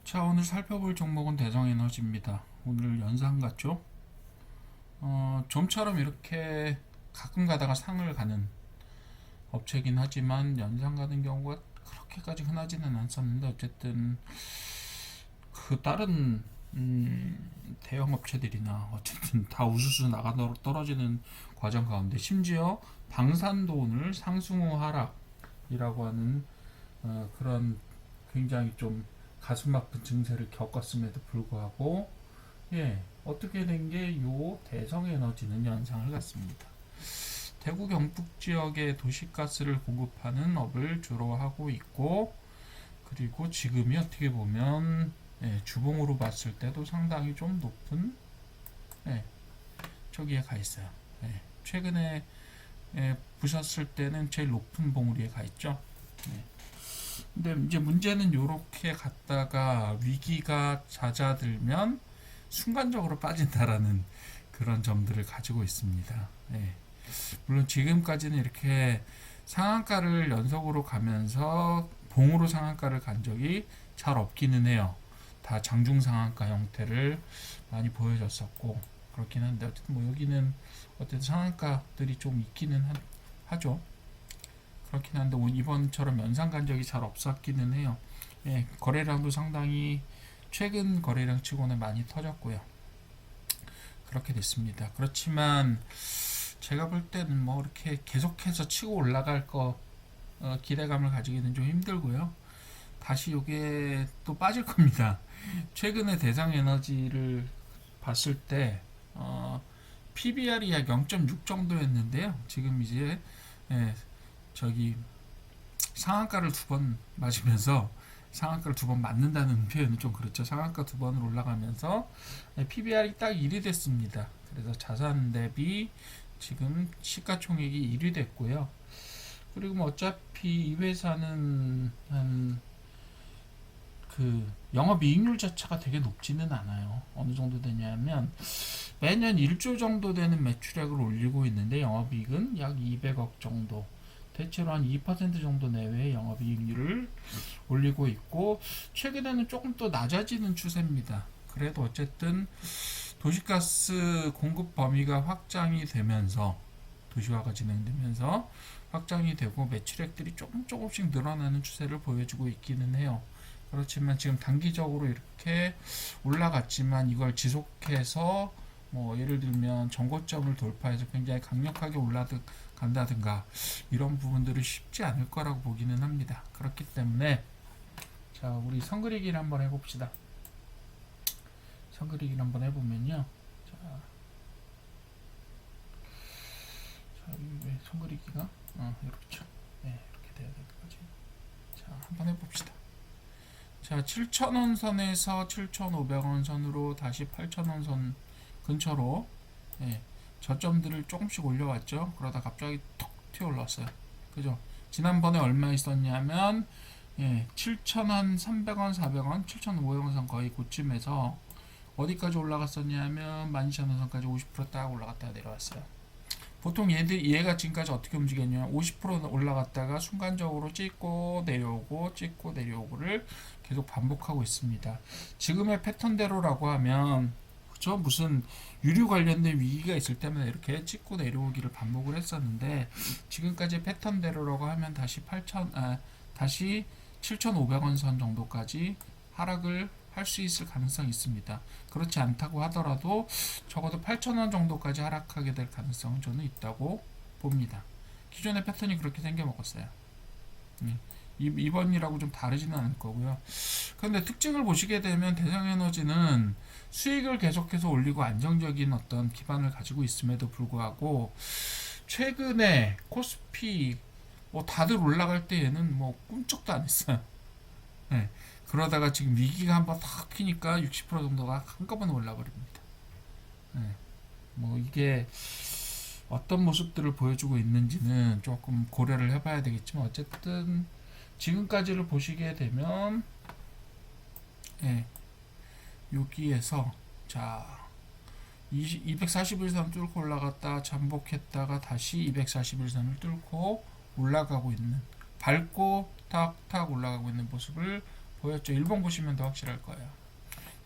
자, 오늘 살펴볼 종목은 대성에너지입니다. 오늘 연상 같죠? 좀처럼 이렇게 가끔 가다가 상을 가는 업체이긴 하지만 연상 가는 경우가 그렇게까지 흔하지는 않았는데 어쨌든 그 다른 대형 업체들이나 어쨌든 다 우수수 나가 떨어지는 과정 가운데 심지어 방산도 오늘 상승 후 하락이라고 하는 그런 굉장히 좀 가슴 아픈 증세를 겪었음에도 불구하고 어떻게 된 게 요 대성에너지는 연상을 갖습니다. 대구 경북 지역의 도시가스를 공급하는 업을 주로 하고 있고, 그리고 지금이 어떻게 보면 주봉으로 봤을 때도 상당히 좀 높은 저기에 가 있어요. 최근에 보셨을 때는 제일 높은 봉우리에 가 있죠. 근데 이제 문제는 요렇게 갔다가 위기가 잦아들면 순간적으로 빠진다라는 그런 점들을 가지고 있습니다. 물론 지금까지는 이렇게 상한가를 연속으로 가면서 봉으로 상한가를 간 적이 잘 없기는 해요. 다 장중 상한가 형태를 많이 보여줬었고 그렇긴 한데 어쨌든 뭐 여기는 어쨌든 상한가들이 좀 있기는 하죠. 그렇긴 한데 이번처럼 연상 간 적이 잘 없었기는 해요. 거래량도 상당히 최근 거래량 치고는 많이 터졌고요. 그렇게 됐습니다. 그렇지만 제가 볼 때는 뭐 이렇게 계속해서 치고 올라갈 거 기대감을 가지기는 좀 힘들고요. 다시 이게 또 빠질 겁니다. 최근에 대상에너지를 봤을 때 PBR이 약 0.6 정도였는데요. 지금 이제 저기 상한가를 두 번 맞으면서 상한가를 두 번 맞는다는 표현은 좀 그렇죠. 상한가 두 번을 올라가면서 PBR이 딱 1이 됐습니다. 그래서 자산 대비 지금 시가총액이 1이 됐고요. 그리고 뭐 어차피 이 회사는 그 영업이익률 자체가 되게 높지는 않아요. 어느 정도 되냐면 매년 1조 정도 되는 매출액을 올리고 있는데 영업이익은 약 200억 정도, 대체로 한 2% 정도 내외의 영업이익률을 올리고 있고 최근에는 조금 또 낮아지는 추세입니다. 그래도 어쨌든 도시가스 공급 범위가 확장이 되면서 도시화가 진행되면서 확장이 되고 매출액들이 조금씩 늘어나는 추세를 보여주고 있기는 해요. 그렇지만 지금 단기적으로 이렇게 올라갔지만 이걸 지속해서 뭐 예를 들면 전고점을 돌파해서 굉장히 강력하게 올라간다든가 이런 부분들은 쉽지 않을 거라고 보기는 합니다. 그렇기 때문에 자, 우리 선그리기를 한번 해봅시다. 선그리기를 한번 해보면요. 자, 왜 선그리기가 이렇죠. 이렇게 돼야 될 거지. 자, 한번 해봅시다. 자, 7,000원 선에서 7,500원 선으로 다시 8,000원 선 근처로 저점들을 조금씩 올려왔죠. 그러다 갑자기 톡 튀어 올랐어요. 그죠? 지난번에 얼마 있었냐면 7,300원, 400원, 7,500원 선 거의 고쯤에서 어디까지 올라갔었냐면 12,000원 선까지 50%딱 올라갔다가 내려왔어요. 보통 얘가 지금까지 어떻게 움직였냐면 50% 올라갔다가 순간적으로 찍고 내려오고 찍고 내려오고를 계속 반복하고 있습니다. 지금의 패턴대로라고 하면 그쵸? 무슨 유류 관련된 위기가 있을 때마다 이렇게 찍고 내려오기를 반복을 했었는데 지금까지 패턴대로라고 하면 다시 7,500원 선 정도까지 하락을 할 수 있을 가능성이 있습니다. 그렇지 않다고 하더라도 적어도 8,000원 정도까지 하락하게 될 가능성은 저는 있다고 봅니다. 기존의 패턴이 그렇게 생겨 먹었어요. 이번이라고 좀 다르지는 않을 거고요. 그런데 특징을 보시게 되면 대성에너지는 수익을 계속해서 올리고 안정적인 어떤 기반을 가지고 있음에도 불구하고 최근에 코스피 뭐 다들 올라갈 때 얘는 뭐 꿈쩍도 안 했어요. 그러다가 지금 위기가 한번 탁 튀니까 60% 정도가 한꺼번에 올라버립니다. 뭐 이게 어떤 모습들을 보여주고 있는지는 조금 고려를 해봐야 되겠지만 어쨌든 지금까지를 보시게 되면 여기에서 자 241선 뚫고 올라갔다 잠복했다가 다시 241선을 뚫고 올라가고 있는 밟고 탁탁 올라가고 있는 모습을 보였죠? 일봉 보시면 더 확실할 거예요.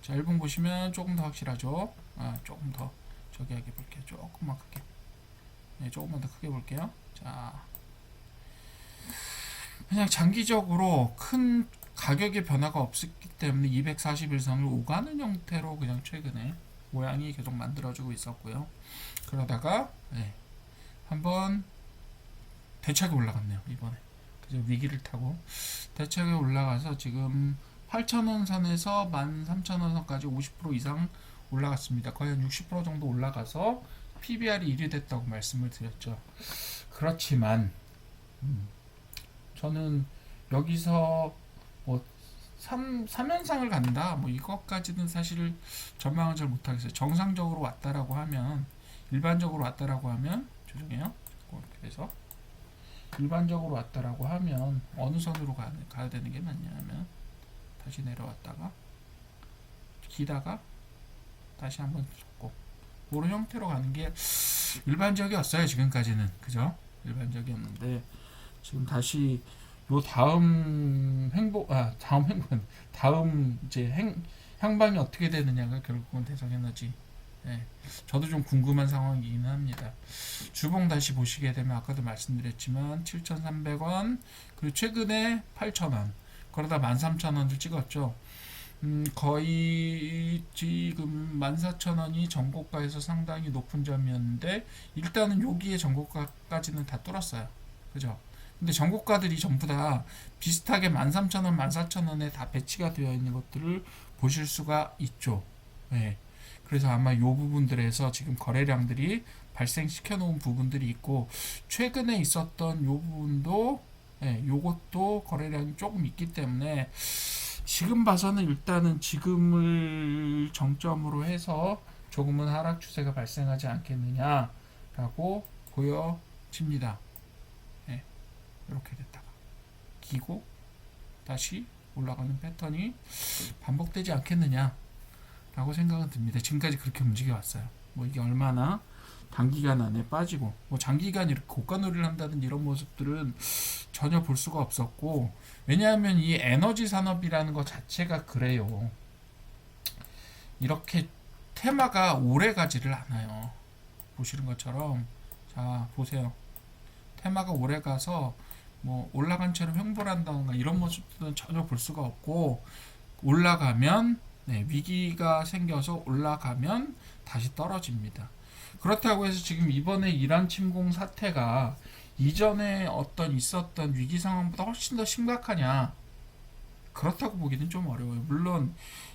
자, 일봉 보시면 조금 더 확실하죠? 조금 더 저기 하게 볼게요. 조금만 크게. 네, 조금만 더 크게 볼게요. 자, 그냥 장기적으로 큰 가격의 변화가 없었기 때문에 241선을 오가는 형태로 그냥 최근에 모양이 계속 만들어지고 있었고요. 그러다가 한번 대차게 올라갔네요. 이번에 그죠? 위기를 타고 대차게 올라가서 지금 8,000원 선에서 13,000원 선까지 50% 이상 올라갔습니다. 거의 한 60% 정도 올라가서 PBR이 1위 됐다고 말씀을 드렸죠. 그렇지만 저는 여기서 뭐 3연상을 간다 뭐 이것까지는 사실 전망을 잘 못하겠어요. 정상적으로 왔다라고 하면, 일반적으로 왔다라고 하면, 죄송해요, 이렇게 해서 일반적으로 왔다라고 하면 어느 선으로 가야 되는 게 맞냐 하면, 다시 내려왔다가 기다가 다시 한번 줬고, 그런 형태로 가는 게 일반적이었어요. 지금까지는. 그죠? 일반적이었는데 지금 다시 요 다음 이제 향방이 어떻게 되느냐가 결국은 대성에너지. 저도 좀 궁금한 상황이긴 합니다. 주봉 다시 보시게 되면 아까도 말씀드렸지만 7,300원, 그리고 최근에 8,000원, 그러다 13,000원을 찍었죠. 거의 지금 14,000원이 전고가에서 상당히 높은 점이었는데, 일단은 여기에 전고가까지는 다 뚫었어요. 그죠? 근데 전고가들이 전부 다 비슷하게 13,000원, 14,000원에 다 배치가 되어 있는 것들을 보실 수가 있죠. 그래서 아마 이 부분들에서 지금 거래량들이 발생시켜 놓은 부분들이 있고, 최근에 있었던 이 부분도 요것도 거래량이 조금 있기 때문에 지금 봐서는 일단은 지금을 정점으로 해서 조금은 하락 추세가 발생하지 않겠느냐라고 보여집니다. 이렇게 됐다가 기고 다시 올라가는 패턴이 반복되지 않겠느냐라고 생각은 듭니다. 지금까지 그렇게 움직여 왔어요. 뭐 이게 얼마나 단기간 안에 빠지고 뭐 장기간 이렇게 고가놀이를 한다든지 이런 모습들은 전혀 볼 수가 없었고, 왜냐하면 이 에너지 산업이라는 것 자체가 그래요. 이렇게 테마가 오래 가지를 않아요. 보시는 것처럼, 자 보세요. 테마가 오래 가서 뭐 올라간 채로 횡보한다던가 이런 모습들은 전혀 볼 수가 없고, 올라가면 위기가 생겨서 올라가면 다시 떨어집니다. 그렇다고 해서 지금 이번에 이란 침공 사태가 이전에 어떤 있었던 위기 상황보다 훨씬 더 심각하냐, 그렇다고 보기는 좀 어려워요. 물론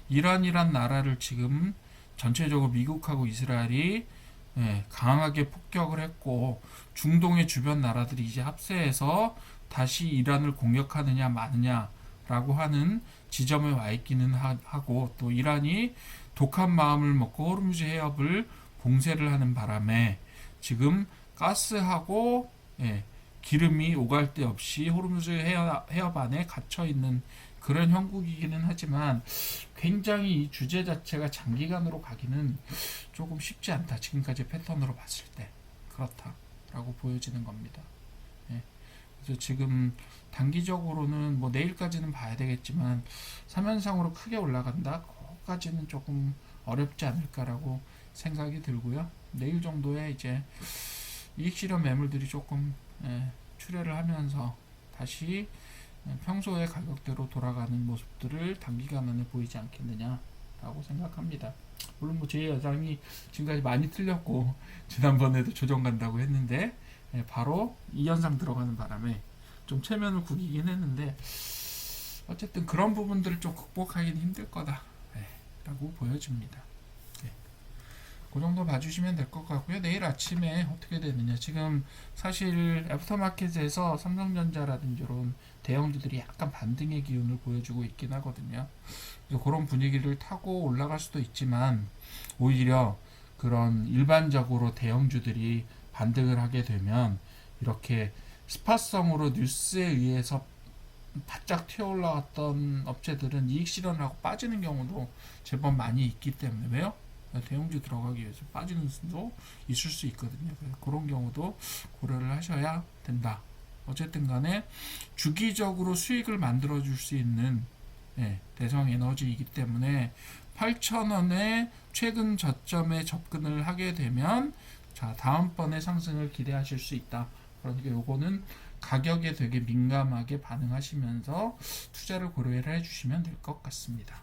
이란이란 나라를 지금 전체적으로 미국하고 이스라엘이 강하게 폭격을 했고, 중동의 주변 나라들이 이제 합세해서 다시 이란을 공격하느냐 마느냐라고 하는 지점에 와 있기는 하고, 또 이란이 독한 마음을 먹고 호르무즈 해협을 봉쇄를 하는 바람에 지금 가스하고 기름이 오갈 데 없이 호르무즈 해협 안에 갇혀 있는 그런 형국이기는 하지만, 굉장히 이 주제 자체가 장기간으로 가기는 조금 쉽지 않다. 지금까지 패턴으로 봤을 때 그렇다라고 보여지는 겁니다. 그래서 지금 단기적으로는 뭐 내일까지는 봐야 되겠지만 3연상으로 크게 올라간다? 그거까지는 조금 어렵지 않을까라고 생각이 들고요. 내일 정도에 이제 이익 실현 매물들이 조금 출혈을 하면서 다시 평소의 가격대로 돌아가는 모습들을 단기간 안에 보이지 않겠느냐라고 생각합니다. 물론 뭐 제 예상이 지금까지 많이 틀렸고, 지난번에도 조정 간다고 했는데 바로 이 현상 들어가는 바람에 좀 체면을 구기긴 했는데, 어쨌든 그런 부분들을 좀 극복하기는 힘들 거다 라고 보여집니다. 그 정도 봐주시면 될 것 같고요. 내일 아침에 어떻게 되느냐, 지금 사실 애프터마켓에서 삼성전자라든지 이런 대형주들이 약간 반등의 기운을 보여주고 있긴 하거든요. 그래서 그런 분위기를 타고 올라갈 수도 있지만, 오히려 그런 일반적으로 대형주들이 반등을 하게 되면 이렇게 스팟성으로 뉴스에 의해서 바짝 튀어 올라왔던 업체들은 이익 실현을 하고 빠지는 경우도 제법 많이 있기 때문에, 왜요? 대형주 들어가기 위해서 빠지는 수도 있을 수 있거든요. 그래서 그런 경우도 고려를 하셔야 된다. 어쨌든 간에 주기적으로 수익을 만들어 줄 수 있는 대성 에너지이기 때문에 8,000원에 최근 저점에 접근을 하게 되면 자, 다음번에 상승을 기대하실 수 있다. 그러니까 요거는 가격에 되게 민감하게 반응하시면서 투자를 고려를 해주시면 될 것 같습니다.